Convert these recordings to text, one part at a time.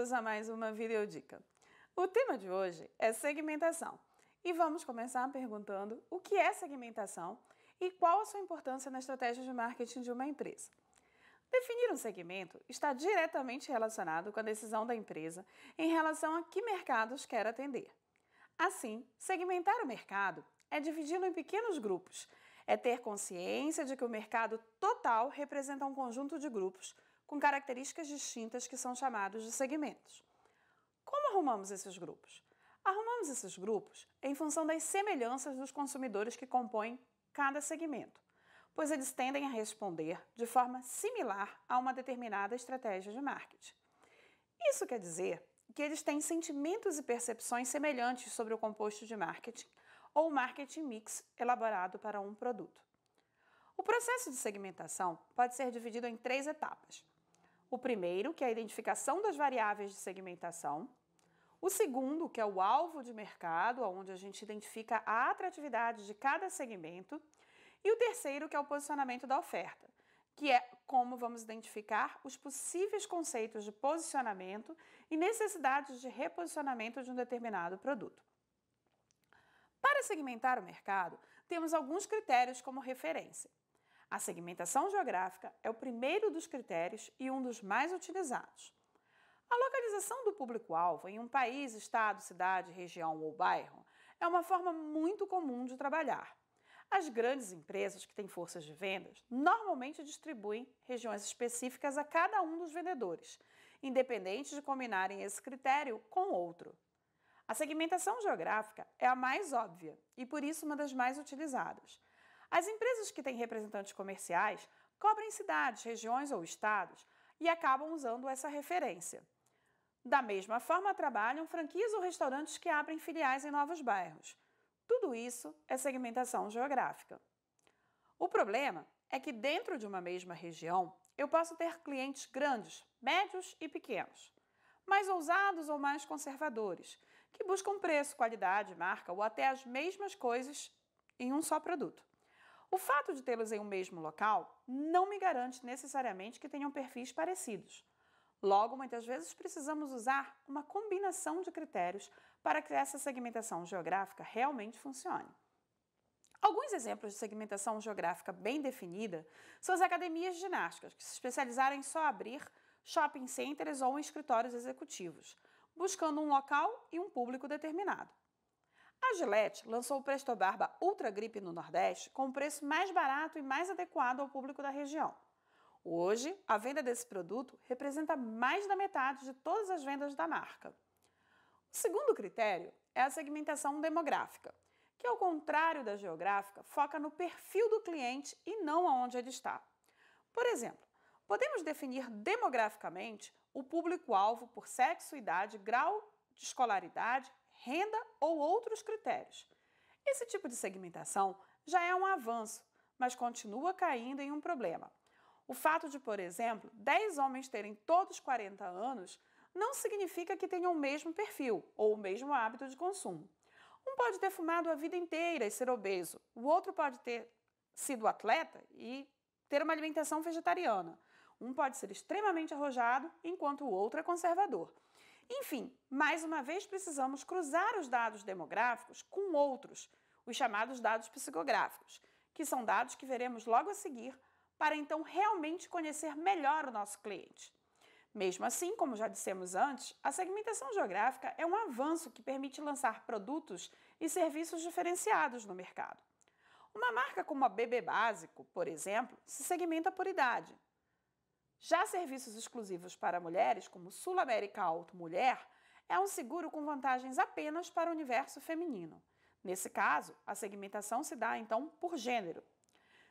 bem-vindos a mais uma videodica. O tema de hoje é segmentação e vamos começar perguntando o que é segmentação e qual a sua importância na estratégia de marketing de uma empresa. Definir um segmento está diretamente relacionado com a decisão da empresa em relação a que mercados quer atender. Assim, segmentar o mercado é dividi-lo em pequenos grupos, é ter consciência de que o mercado total representa um conjunto de grupos com características distintas que são chamados de segmentos. Como arrumamos esses grupos? Arrumamos esses grupos em função das semelhanças dos consumidores que compõem cada segmento, pois eles tendem a responder de forma similar a uma determinada estratégia de marketing. Isso quer dizer que eles têm sentimentos e percepções semelhantes sobre o composto de marketing ou marketing mix elaborado para um produto. O processo de segmentação pode ser dividido em 3 etapas. O primeiro, que é a identificação das variáveis de segmentação. O segundo, que é o alvo de mercado, onde a gente identifica a atratividade de cada segmento. E o terceiro, que é o posicionamento da oferta, que é como vamos identificar os possíveis conceitos de posicionamento e necessidades de reposicionamento de um determinado produto. Para segmentar o mercado, temos alguns critérios como referência. A segmentação geográfica é o primeiro dos critérios e um dos mais utilizados. A localização do público-alvo em um país, estado, cidade, região ou bairro é uma forma muito comum de trabalhar. As grandes empresas que têm forças de vendas normalmente distribuem regiões específicas a cada um dos vendedores, independente de combinarem esse critério com outro. A segmentação geográfica é a mais óbvia e, por isso, uma das mais utilizadas. As empresas que têm representantes comerciais cobrem cidades, regiões ou estados e acabam usando essa referência. Da mesma forma, trabalham franquias ou restaurantes que abrem filiais em novos bairros. Tudo isso é segmentação geográfica. O problema é que dentro de uma mesma região, eu posso ter clientes grandes, médios e pequenos, mais ousados ou mais conservadores, que buscam preço, qualidade, marca ou até as mesmas coisas em um só produto. O fato de tê-los em um mesmo local não me garante necessariamente que tenham perfis parecidos. Logo, muitas vezes precisamos usar uma combinação de critérios para que essa segmentação geográfica realmente funcione. Alguns exemplos de segmentação geográfica bem definida são as academias de ginásticas, que se especializaram em só abrir shopping centers ou escritórios executivos, buscando um local e um público determinado. A Gillette lançou o Presto Barba Ultra Grip no Nordeste com um preço mais barato e mais adequado ao público da região. Hoje, a venda desse produto representa mais da metade de todas as vendas da marca. O segundo critério é a segmentação demográfica, que, ao contrário da geográfica, foca no perfil do cliente e não aonde ele está. Por exemplo, podemos definir demograficamente o público-alvo por sexo, idade, grau de escolaridade, renda ou outros critérios. Esse tipo de segmentação já é um avanço, mas continua caindo em um problema. O fato de, por exemplo, 10 homens terem todos 40 anos não significa que tenham o mesmo perfil ou o mesmo hábito de consumo. Um pode ter fumado a vida inteira e ser obeso, o outro pode ter sido atleta e ter uma alimentação vegetariana. Um pode ser extremamente arrojado, enquanto o outro é conservador. Enfim, mais uma vez precisamos cruzar os dados demográficos com outros, os chamados dados psicográficos, que são dados que veremos logo a seguir, para então realmente conhecer melhor o nosso cliente. Mesmo assim, como já dissemos antes, a segmentação geográfica é um avanço que permite lançar produtos e serviços diferenciados no mercado. Uma marca como a BB Básico, por exemplo, se segmenta por idade. Já serviços exclusivos para mulheres, como Sul América Auto Mulher, é um seguro com vantagens apenas para o universo feminino. Nesse caso, a segmentação se dá, então, por gênero.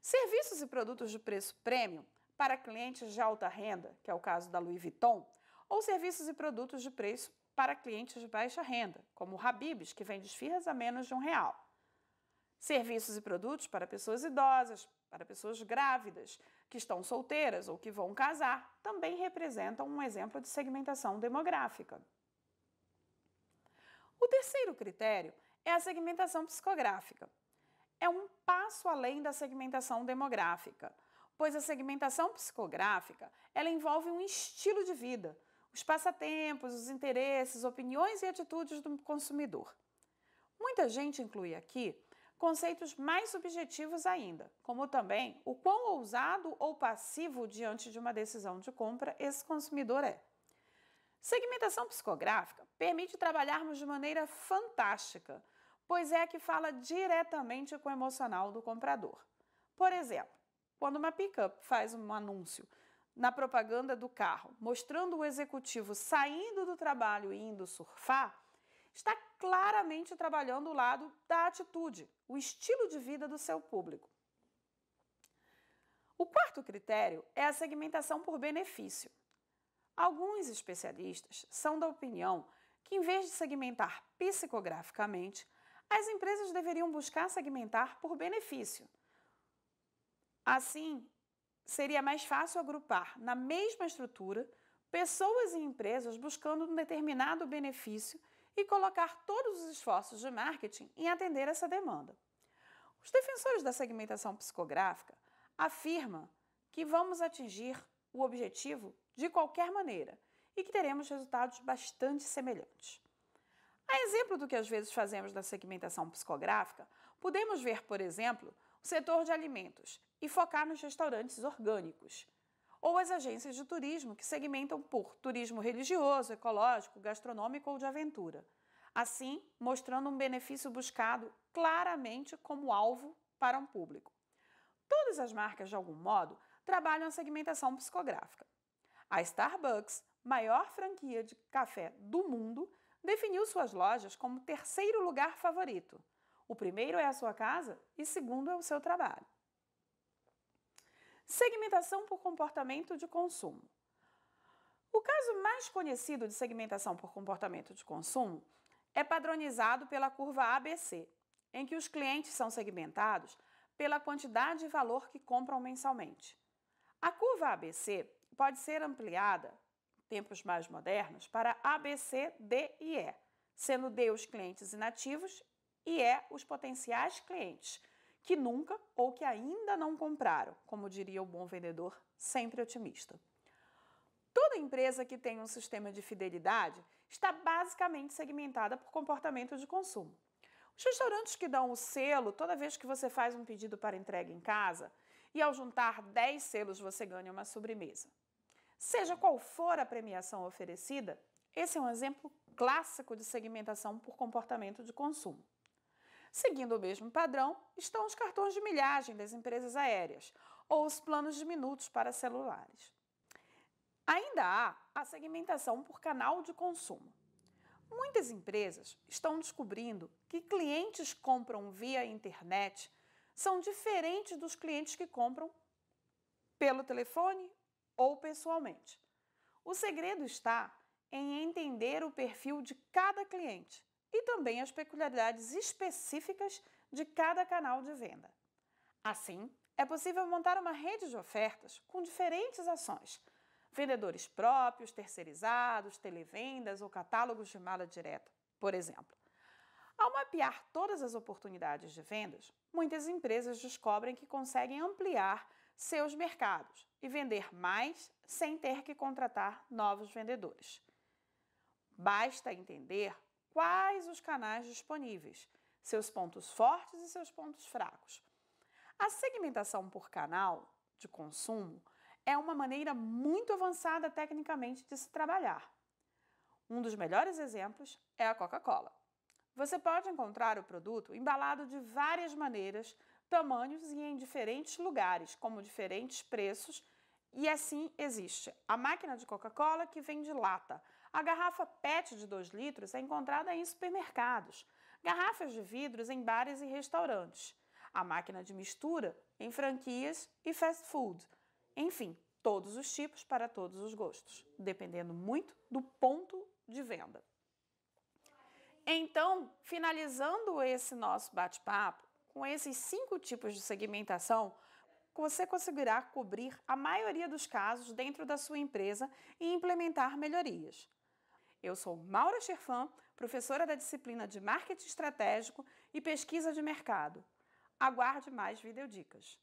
Serviços e produtos de preço premium para clientes de alta renda, que é o caso da Louis Vuitton, ou serviços e produtos de preço para clientes de baixa renda, como o Habib's, que vende esfirras a menos de R$1. Serviços e produtos para pessoas idosas, para pessoas grávidas, que estão solteiras ou que vão casar, também representam um exemplo de segmentação demográfica. O terceiro critério é a segmentação psicográfica. É um passo além da segmentação demográfica, pois a segmentação psicográfica ela envolve um estilo de vida, os passatempos, os interesses, opiniões e atitudes do consumidor. Muita gente inclui aqui conceitos mais subjetivos ainda, como também o quão ousado ou passivo diante de uma decisão de compra esse consumidor é. Segmentação psicográfica permite trabalharmos de maneira fantástica, pois é a que fala diretamente com o emocional do comprador. Por exemplo, quando uma pick-up faz um anúncio na propaganda do carro, mostrando o executivo saindo do trabalho e indo surfar, está claramente trabalhando o lado da atitude, o estilo de vida do seu público. O quarto critério é a segmentação por benefício. Alguns especialistas são da opinião que, em vez de segmentar psicograficamente, as empresas deveriam buscar segmentar por benefício. Assim, seria mais fácil agrupar na mesma estrutura pessoas e empresas buscando um determinado benefício e colocar todos os esforços de marketing em atender essa demanda. Os defensores da segmentação psicográfica afirmam que vamos atingir o objetivo de qualquer maneira e que teremos resultados bastante semelhantes. A exemplo do que às vezes fazemos na segmentação psicográfica, podemos ver, por exemplo, o setor de alimentos e focar nos restaurantes orgânicos, ou as agências de turismo que segmentam por turismo religioso, ecológico, gastronômico ou de aventura, assim mostrando um benefício buscado claramente como alvo para um público. Todas as marcas, de algum modo, trabalham a segmentação psicográfica. A Starbucks, maior franquia de café do mundo, definiu suas lojas como terceiro lugar favorito. O primeiro é a sua casa e segundo é o seu trabalho. Segmentação por comportamento de consumo. O caso mais conhecido de segmentação por comportamento de consumo é padronizado pela curva ABC, em que os clientes são segmentados pela quantidade e valor que compram mensalmente. A curva ABC pode ser ampliada, em tempos mais modernos, para ABC, D e E, sendo D os clientes inativos e E os potenciais clientes, que nunca ou que ainda não compraram, como diria o bom vendedor, sempre otimista. Toda empresa que tem um sistema de fidelidade está basicamente segmentada por comportamento de consumo. Os restaurantes que dão o selo toda vez que você faz um pedido para entrega em casa e ao juntar 10 selos você ganha uma sobremesa. Seja qual for a premiação oferecida, esse é um exemplo clássico de segmentação por comportamento de consumo. Seguindo o mesmo padrão, estão os cartões de milhagem das empresas aéreas ou os planos de minutos para celulares. Ainda há a segmentação por canal de consumo. Muitas empresas estão descobrindo que clientes que compram via internet são diferentes dos clientes que compram pelo telefone ou pessoalmente. O segredo está em entender o perfil de cada cliente e também as peculiaridades específicas de cada canal de venda. Assim, é possível montar uma rede de ofertas com diferentes ações, vendedores próprios, terceirizados, televendas ou catálogos de mala direta, por exemplo. Ao mapear todas as oportunidades de vendas, muitas empresas descobrem que conseguem ampliar seus mercados e vender mais sem ter que contratar novos vendedores. Basta entender quais os canais disponíveis, seus pontos fortes e seus pontos fracos. A segmentação por canal de consumo é uma maneira muito avançada tecnicamente de se trabalhar. Um dos melhores exemplos é a Coca-Cola. Você pode encontrar o produto embalado de várias maneiras, tamanhos e em diferentes lugares, como diferentes preços, e assim existe a máquina de Coca-Cola que vem de lata. A garrafa PET de 2 litros é encontrada em supermercados, garrafas de vidros em bares e restaurantes, a máquina de mistura em franquias e fast food. Enfim, todos os tipos para todos os gostos, dependendo muito do ponto de venda. Então, finalizando esse nosso bate-papo, com esses 5 tipos de segmentação, você conseguirá cobrir a maioria dos casos dentro da sua empresa e implementar melhorias. Eu sou Maura Cherfan, professora da disciplina de Marketing Estratégico e Pesquisa de Mercado. Aguarde mais videodicas.